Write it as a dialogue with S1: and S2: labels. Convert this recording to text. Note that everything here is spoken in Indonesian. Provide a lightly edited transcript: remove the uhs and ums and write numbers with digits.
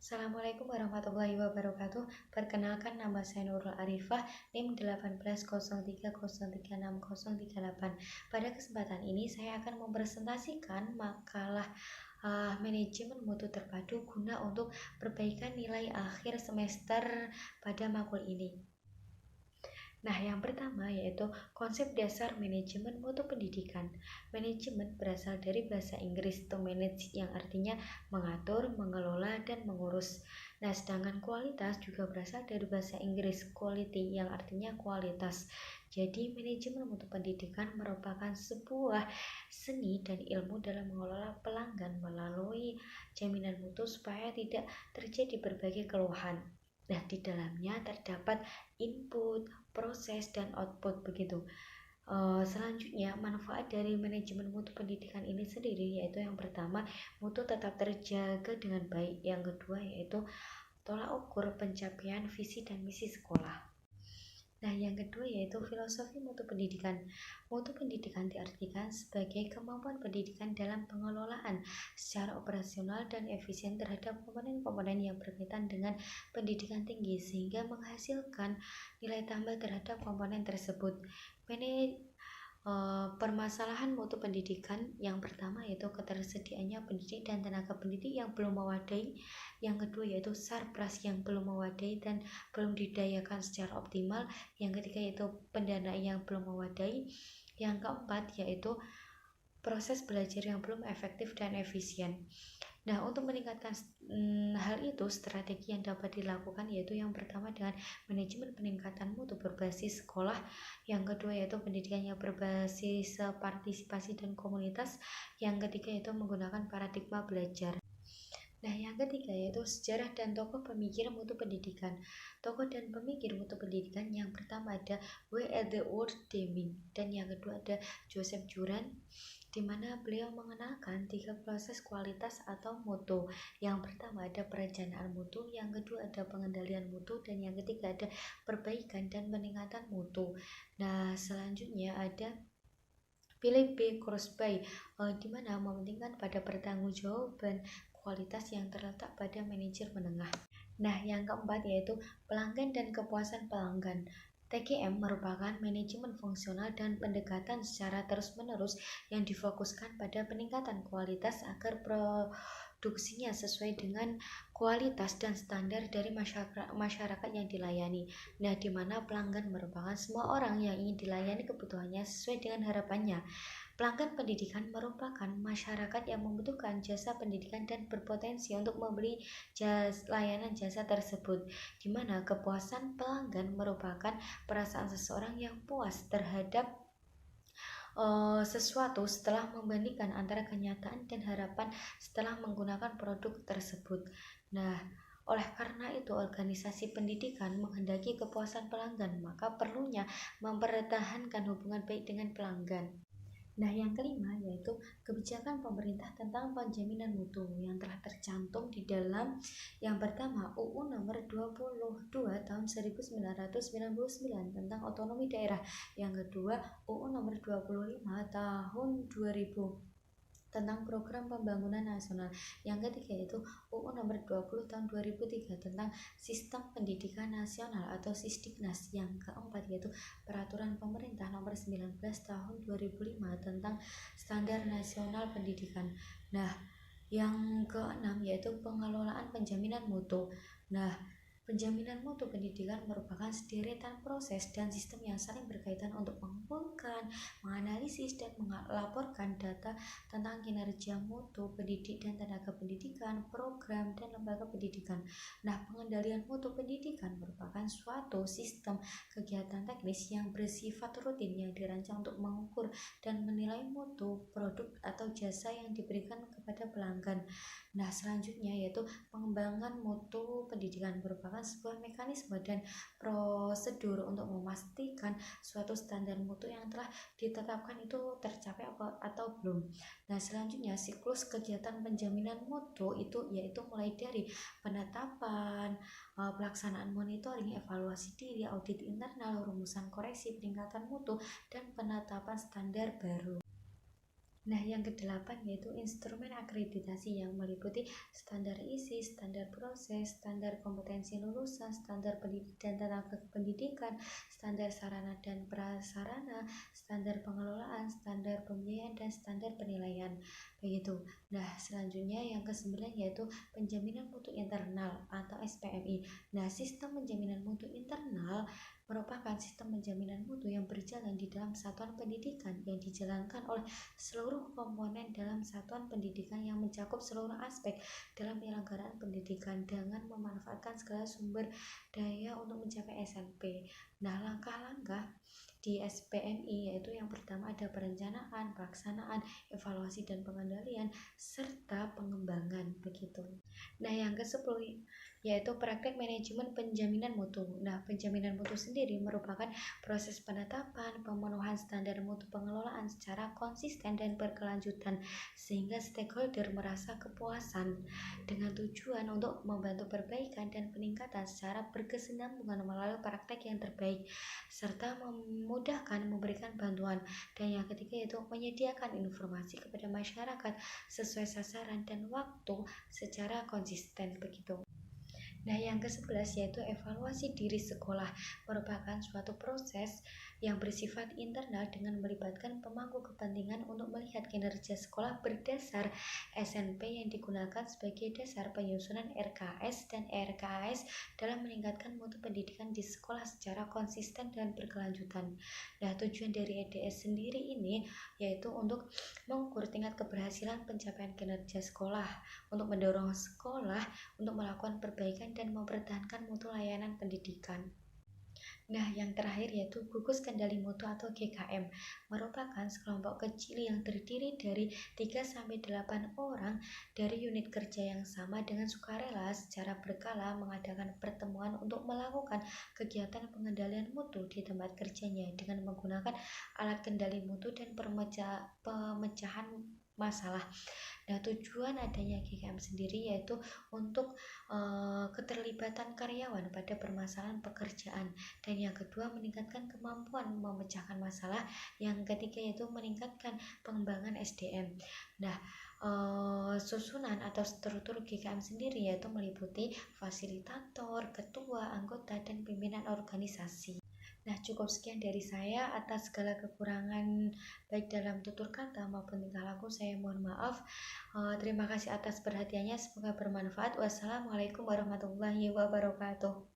S1: Assalamualaikum warahmatullahi wabarakatuh. Perkenalkan, nama saya Nurul Arifah, NIM 1803036038. Pada kesempatan ini saya akan mempresentasikan makalah manajemen mutu terpadu guna untuk perbaikan nilai akhir semester pada makul ini. Nah, yang pertama yaitu konsep dasar manajemen mutu pendidikan. Manajemen berasal dari bahasa Inggris to manage, yang artinya mengatur, mengelola, dan mengurus. Nah, sedangkan kualitas juga berasal dari bahasa Inggris quality, yang artinya kualitas. Jadi, manajemen mutu pendidikan merupakan sebuah seni dan ilmu dalam mengelola pelanggan melalui jaminan mutu supaya tidak terjadi berbagai keluhan. Nah, di dalamnya terdapat input, proses, dan output begitu. Selanjutnya, manfaat dari manajemen mutu pendidikan ini sendiri yaitu yang pertama, mutu tetap terjaga dengan baik. Yang kedua yaitu tolak ukur pencapaian visi dan misi sekolah. Nah, yang kedua yaitu filosofi mutu pendidikan. Mutu pendidikan diartikan sebagai kemampuan pendidikan dalam pengelolaan secara operasional dan efisien terhadap komponen-komponen yang berkaitan dengan pendidikan tinggi sehingga menghasilkan nilai tambah terhadap komponen tersebut. Permasalahan mutu pendidikan yang pertama yaitu ketersediaannya pendidik dan tenaga pendidik yang belum mewadai. Yang kedua yaitu sarpras yang belum mewadai dan belum didayakan secara optimal. Yang ketiga yaitu pendanaan yang belum mewadai. Yang keempat yaitu proses belajar yang belum efektif dan efisien. Nah, untuk meningkatkan hal itu, strategi yang dapat dilakukan yaitu yang pertama dengan manajemen peningkatan mutu berbasis sekolah, yang kedua yaitu pendidikan yang berbasis partisipasi dan komunitas, yang ketiga yaitu menggunakan paradigma belajar. Nah, yang ketiga yaitu sejarah dan tokoh pemikir mutu pendidikan. Tokoh dan pemikir mutu pendidikan yang pertama ada W. Edward Deming dan yang kedua ada Joseph Juran, di mana beliau mengenalkan 3 proses kualitas atau mutu. Yang pertama ada perencanaan mutu, yang kedua ada pengendalian mutu, dan yang ketiga ada perbaikan dan peningkatan mutu. Nah, selanjutnya ada Philip B. Crosby, di mana mementingkan pada pertanggungjawaban kualitas yang terletak pada manajer menengah. Nah, yang keempat yaitu pelanggan dan kepuasan pelanggan. TGM merupakan manajemen fungsional dan pendekatan secara terus-menerus yang difokuskan pada peningkatan kualitas agar produksinya sesuai dengan kualitas dan standar dari masyarakat yang dilayani. Nah, di mana pelanggan merupakan semua orang yang ingin dilayani kebutuhannya sesuai dengan harapannya. Pelanggan pendidikan merupakan masyarakat yang membutuhkan jasa pendidikan dan berpotensi untuk membeli layanan jasa tersebut, di mana kepuasan pelanggan merupakan perasaan seseorang yang puas terhadap sesuatu setelah membandingkan antara kenyataan dan harapan setelah menggunakan produk tersebut. Nah, oleh karena itu, organisasi pendidikan menghendaki kepuasan pelanggan, maka perlunya mempertahankan hubungan baik dengan pelanggan. Nah, yang kelima yaitu kebijakan pemerintah tentang penjaminan mutu yang telah tercantum di dalam yang pertama UU nomor 22 tahun 1999 tentang otonomi daerah, yang kedua UU nomor 25 tahun 2000 tentang program pembangunan nasional, yang ketiga yaitu UU nomor 20 tahun 2003 tentang sistem pendidikan nasional atau Sisdiknas, yang keempat yaitu peraturan pemerintah nomor 19 tahun 2005 tentang standar nasional pendidikan. Nah, yang keenam yaitu pengelolaan penjaminan mutu. Nah, penjaminan mutu pendidikan merupakan sederetan proses dan sistem yang saling berkaitan untuk mengumpulkan, menganalisis, dan melaporkan data tentang kinerja mutu pendidik dan tenaga pendidikan, program, dan lembaga pendidikan. Nah, pengendalian mutu pendidikan merupakan suatu sistem kegiatan teknis yang bersifat rutin yang dirancang untuk mengukur dan menilai mutu produk atau jasa yang diberikan kepada pelanggan. Nah, selanjutnya yaitu pengembangan mutu pendidikan merupakan sebuah mekanisme dan prosedur untuk memastikan suatu standar mutu yang telah ditetapkan itu tercapai atau belum. Nah, selanjutnya siklus kegiatan penjaminan mutu itu yaitu mulai dari penetapan, pelaksanaan monitoring, evaluasi diri, audit internal, rumusan koreksi peningkatan mutu, dan penetapan standar baru. Nah, yang kedelapan yaitu instrumen akreditasi yang meliputi standar isi, standar proses, standar kompetensi lulusan, standar pendidik dan tenaga pendidikan, standar sarana dan prasarana, standar pengelolaan, standar pembiayaan, dan standar penilaian. Begitu. Nah, selanjutnya yang kesembilan yaitu penjaminan mutu internal atau SPMI. Nah, sistem penjaminan mutu internal merupakan sistem penjaminan mutu yang berjalan di dalam satuan pendidikan yang dijalankan oleh seluruh komponen dalam satuan pendidikan yang mencakup seluruh aspek dalam penyelenggaraan pendidikan dengan memanfaatkan segala sumber daya untuk mencapai SNP. Nah, langkah-langkah di SPMI yaitu yang pertama ada perencanaan, pelaksanaan, evaluasi dan pengendalian serta pengembangan begitu. Nah, yang ke-10 yaitu praktek manajemen penjaminan mutu. Nah, penjaminan mutu sendiri merupakan proses penetapan pemenuhan standar mutu pengelolaan secara konsisten dan berkelanjutan sehingga stakeholder merasa kepuasan dengan tujuan untuk membantu perbaikan dan peningkatan secara berkesinambungan melalui praktek yang terbaik serta memudahkan memberikan bantuan. Dan yang ketiga yaitu menyediakan informasi kepada masyarakat sesuai sasaran dan waktu secara konsisten begitu. Nah, yang ke-11 yaitu evaluasi diri sekolah merupakan suatu proses yang bersifat internal dengan melibatkan pemangku kepentingan untuk melihat kinerja sekolah berdasar SNP yang digunakan sebagai dasar penyusunan RKS dan RKAS dalam meningkatkan mutu pendidikan di sekolah secara konsisten dan berkelanjutan. Nah, tujuan dari EDS sendiri ini yaitu untuk mengukur tingkat keberhasilan pencapaian kinerja sekolah, untuk mendorong sekolah untuk melakukan perbaikan dan mempertahankan mutu layanan pendidikan. Nah, yang terakhir yaitu gugus kendali mutu atau GKM merupakan sekelompok kecil yang terdiri dari 3-8 orang dari unit kerja yang sama dengan sukarela secara berkala mengadakan pertemuan untuk melakukan kegiatan pengendalian mutu di tempat kerjanya dengan menggunakan alat kendali mutu dan pemecahan masalah. Nah, tujuan adanya GKM sendiri yaitu untuk keterlibatan karyawan pada permasalahan pekerjaan, dan yang kedua meningkatkan kemampuan memecahkan masalah, yang ketiga yaitu meningkatkan pengembangan SDM. Nah, susunan atau struktur GKM sendiri yaitu meliputi fasilitator, ketua, anggota, dan pimpinan organisasi. Nah, cukup sekian dari saya. Atas segala kekurangan baik dalam tutur kata maupun tingkah laku saya mohon maaf. Terima kasih atas perhatiannya, semoga bermanfaat. Wassalamualaikum warahmatullahi wabarakatuh.